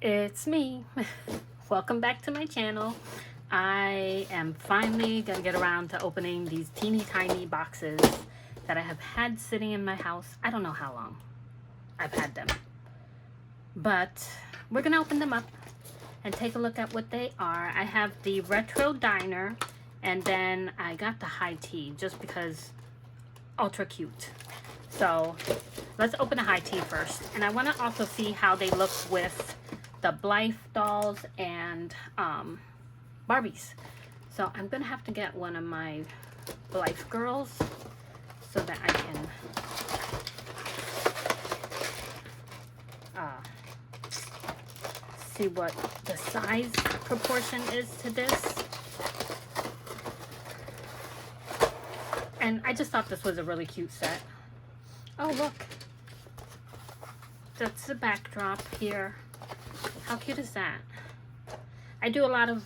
It's me. Welcome back to my channel. I am finally gonna get around to opening these teeny tiny boxes that I have had sitting in my house. I don't know how long I've had them, but we're gonna open them up and take a look at what they are. I have the retro diner, and then I got the high tea just because ultra cute. So let's open the high tea first, and I want to also see how they look with the Blythe dolls and Barbies. So I'm gonna have to get one of my Blythe girls so that I can see what the size proportion is to this. And I just thought this was a really cute set. Oh, look. That's the backdrop here. How cute is that? I do a lot of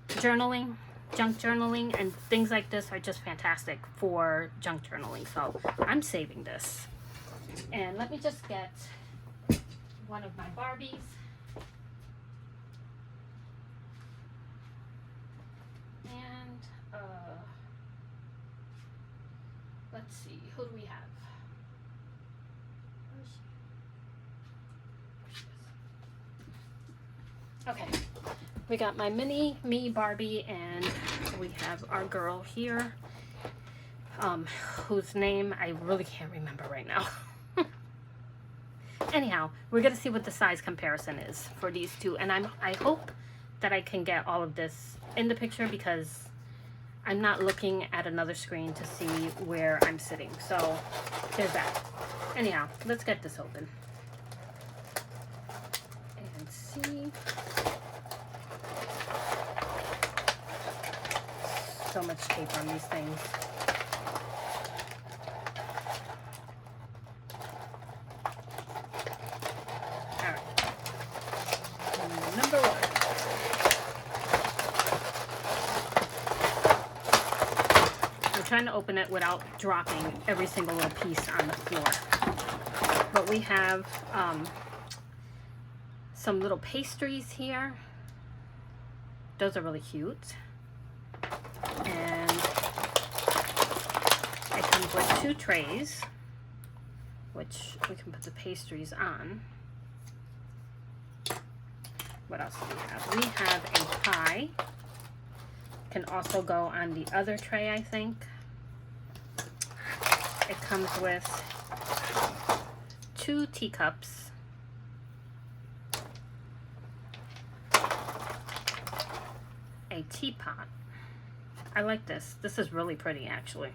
journaling, junk journaling, and things like this are just fantastic for junk journaling. So I'm saving this. And let me just get one of my Barbies. And let's see, who do we have? Okay, we got my mini me Barbie, and we have our girl here, whose name I really can't remember right now. Anyhow, we're gonna see what the size comparison is for these two, and I hope that I can get all of this in the picture because I'm not looking at another screen to see where I'm sitting. So there's that. Anyhow, let's get this open and see. So much tape on these things. All right. Number one. I'm trying to open it without dropping every single little piece on the floor. But we have some little pastries here. Those are really cute. And it comes with 2 trays, which we can put the pastries on. What else do we have? We have a pie. Can also go on the other tray, I think. It comes with 2 teacups. A teapot. I like this. This is really pretty, actually.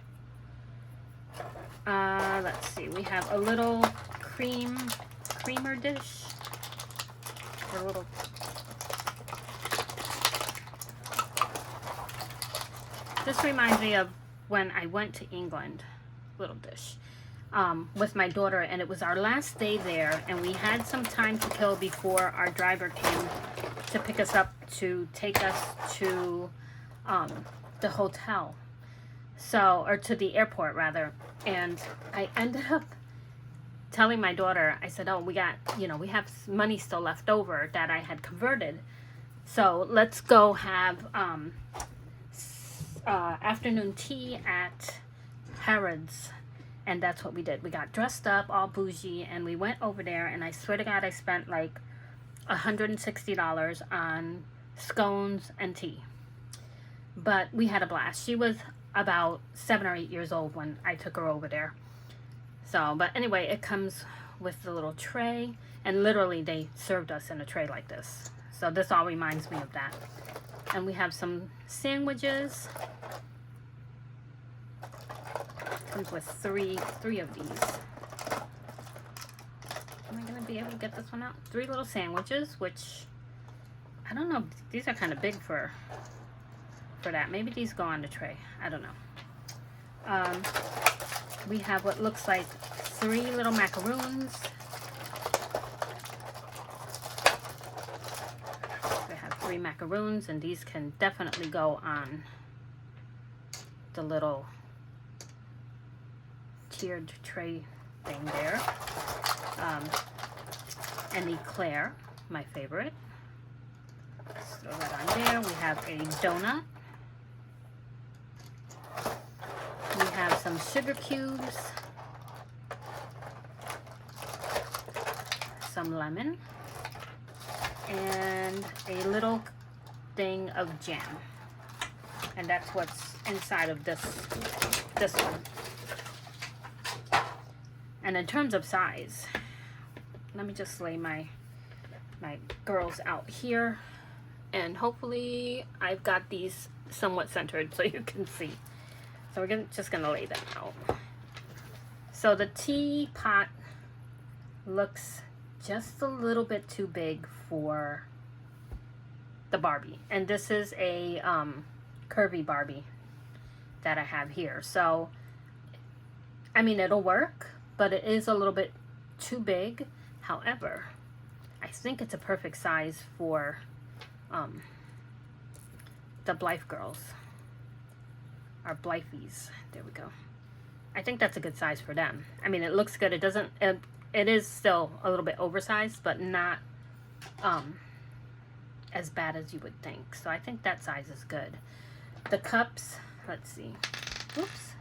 Let's see. We have a little creamer dish. A little. This reminds me of when I went to England. Little dish. With my daughter, and it was our last day there, and we had some time to kill before our driver came to pick us up to take us to the hotel, or to the airport rather. And I ended up telling my daughter, I said, oh, we have money still left over that I had converted, so let's go have afternoon tea at Harrods. And that's what we did. We got dressed up all bougie and we went over there, and I swear to God I spent like $160 on scones and tea. But we had a blast. She was about 7 or 8 years old when I took her over there. So, but anyway, it comes with the little tray, and literally they served us in a tray like this. So this all reminds me of that. And we have some sandwiches. Comes with three of these. Am I gonna be able to get this one out? 3 little sandwiches, which I don't know. These are kind of big for that. Maybe these go on the tray. I don't know. We have what looks like 3 little macaroons. We have 3 macaroons, and these can definitely go on the little tiered tray thing there. An eclair, my favorite. Let's throw that on there. We have a donut. We have some sugar cubes, some lemon, and a little thing of jam. And that's what's inside of this one. And in terms of size, let me just lay my girls out here, and hopefully I've got these somewhat centered so you can see. So we're just gonna lay them out. So the teapot looks just a little bit too big for the Barbie, and this is a curvy Barbie that I have here. So I mean, it'll work, but it is a little bit too big. However, I think it's a perfect size for the Blythe girls, or Blythes. There we go. I think that's a good size for them. I mean, it looks good. It doesn't, it is still a little bit oversized, but not as bad as you would think. So I think that size is good. The cups, let's see. Oops.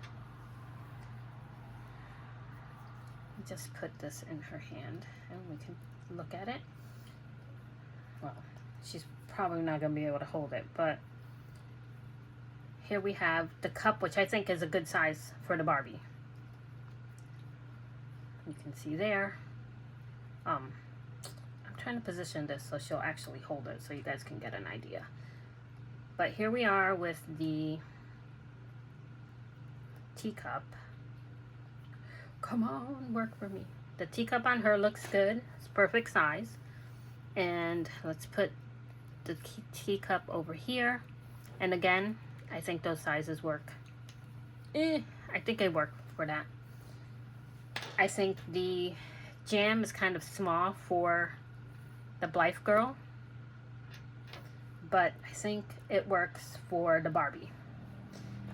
Just put this in her hand and we can look at it. Well, she's probably not going to be able to hold it, but here we have the cup, which I think is a good size for the Barbie. You can see there. I'm trying to position this so she'll actually hold it so you guys can get an idea. But here we are with the teacup. Come on, work for me. The teacup on her looks good. It's perfect size. And let's put the teacup over here. And again, I think those sizes work. I think they work for that. I think the jam is kind of small for the Blythe girl, but I think it works for the Barbie.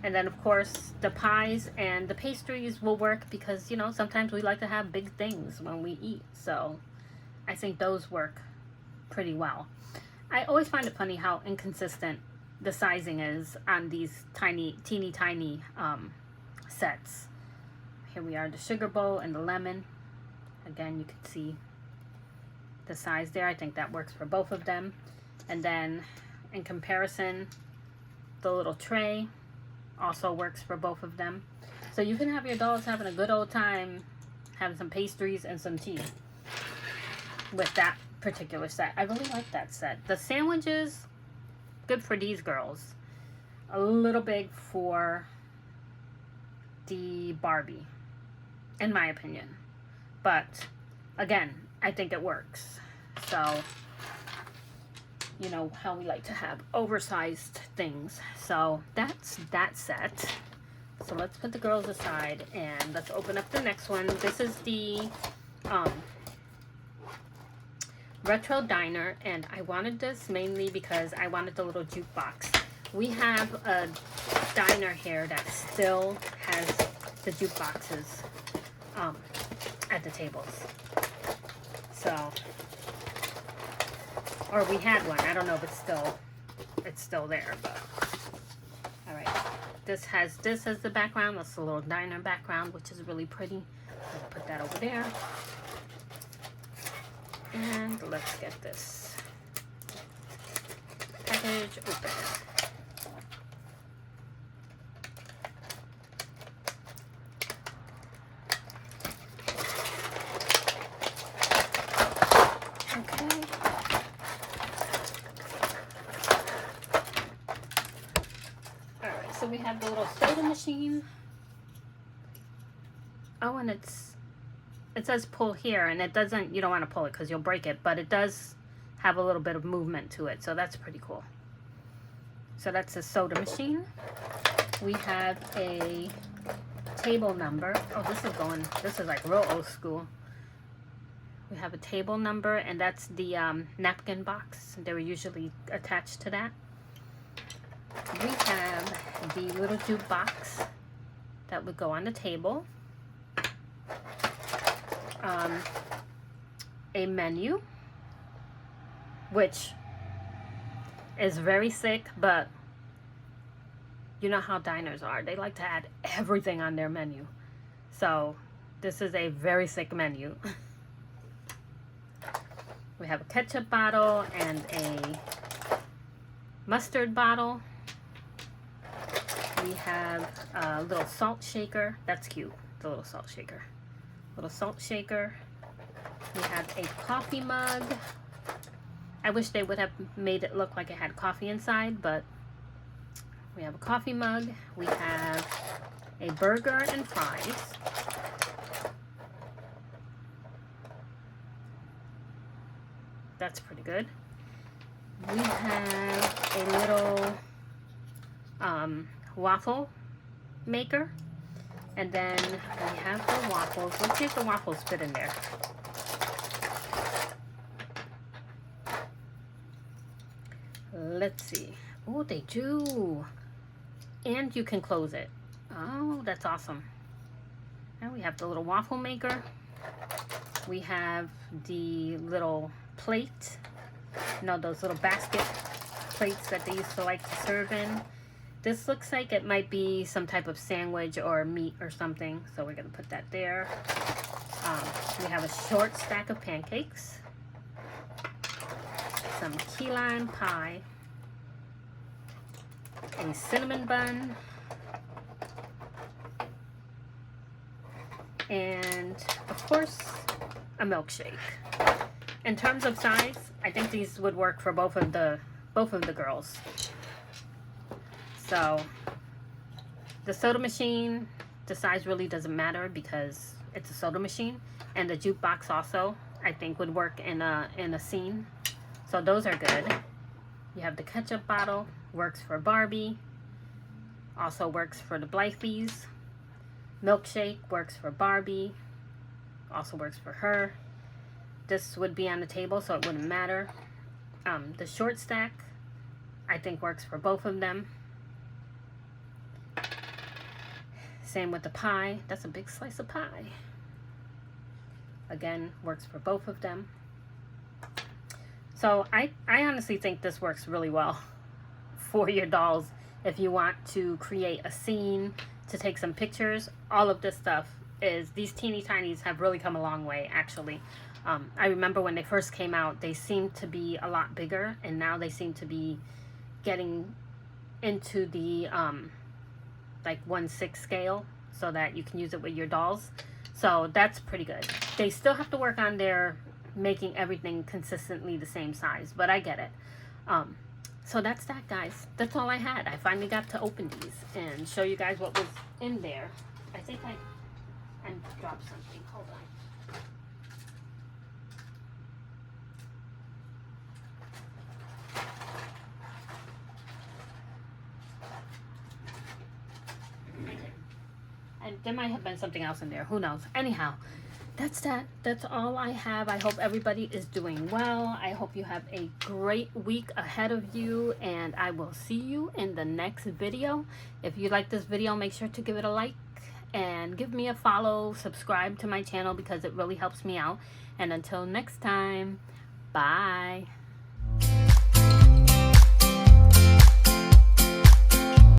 And then of course the pies and the pastries will work because, you know, sometimes we like to have big things when we eat. So I think those work pretty well. I always find it funny how inconsistent the sizing is on these teeny tiny sets. Here we are, the sugar bowl and the lemon. Again, you can see the size there. I think that works for both of them. And then in comparison, the little tray also works for both of them. So you can have your dolls having a good old time having some pastries and some tea with that particular set. I really like that set. The sandwiches, good for these girls. A little big for the Barbie, in my opinion. But again, I think it works. So, you know how we like to have oversized things. So that's that set. So let's put the girls aside and let's open up the next one. This is the Retro Diner, and I wanted this mainly because I wanted the little jukebox. We have a diner here that still has the jukeboxes at the tables. So, or we had one. I don't know if it's still there, but all right. This has this as the background. That's the little diner background, which is really pretty. I'll put that over there. And let's get this package open. Okay. Alright, so we have the little soda machine. Oh, and it says pull here, and it doesn't, you don't want to pull it because you'll break it, but it does have a little bit of movement to it, so that's pretty cool. So that's a soda machine. We have a table number. Oh, this is like real old school. We have a table number, and that's the napkin box. They were usually attached to that. We have the little jukebox that would go on the table. A menu, which is very sick, but you know how diners are. They like to add everything on their menu. So this is a very sick menu. We have a ketchup bottle and a mustard bottle. We have a little salt shaker. That's cute, the little salt shaker. Little salt shaker. We have a coffee mug. I wish they would have made it look like it had coffee inside, but we have a coffee mug. We have a burger and fries. That's pretty good. We have a little waffle maker. And then we have the waffles. Let's see if the waffles fit in there. Let's see. Oh, they do. And you can close it. Oh, that's awesome. And we have the little waffle maker. We have the little plate. You know, those little basket plates that they used to like to serve in. This looks like it might be some type of sandwich or meat or something. So we're going to put that there. We have a short stack of pancakes. Some key lime pie. A cinnamon bun. And, of course, a milkshake. In terms of size, I think these would work for both of the girls. So, the soda machine, the size really doesn't matter because it's a soda machine. And the jukebox also, I think, would work in a scene. So those are good. You have the ketchup bottle, works for Barbie. Also works for the Blythes. Milkshake works for Barbie. Also works for her. This would be on the table, so it wouldn't matter. The short stack, I think, works for both of them. Same with the pie. That's a big slice of pie. Again, works for both of them. So I honestly think this works really well for your dolls. If you want to create a scene, to take some pictures, all of this stuff is, these Teenie Tinies have really come a long way, actually. I remember when they first came out, they seemed to be a lot bigger, and now they seem to be getting into the like 1/6 scale, so that you can use it with your dolls. So that's pretty good. They still have to work on their making everything consistently the same size, but I get it. So that's that, guys. That's all I had. I finally got to open these and show you guys what was in there. I think I dropped something. Hold on. And there might have been something else in there. Who knows? Anyhow, that's that. That's all I have. I hope everybody is doing well. I hope you have a great week ahead of you. And I will see you in the next video. If you like this video, make sure to give it a like. And give me a follow. Subscribe to my channel because it really helps me out. And until next time, bye.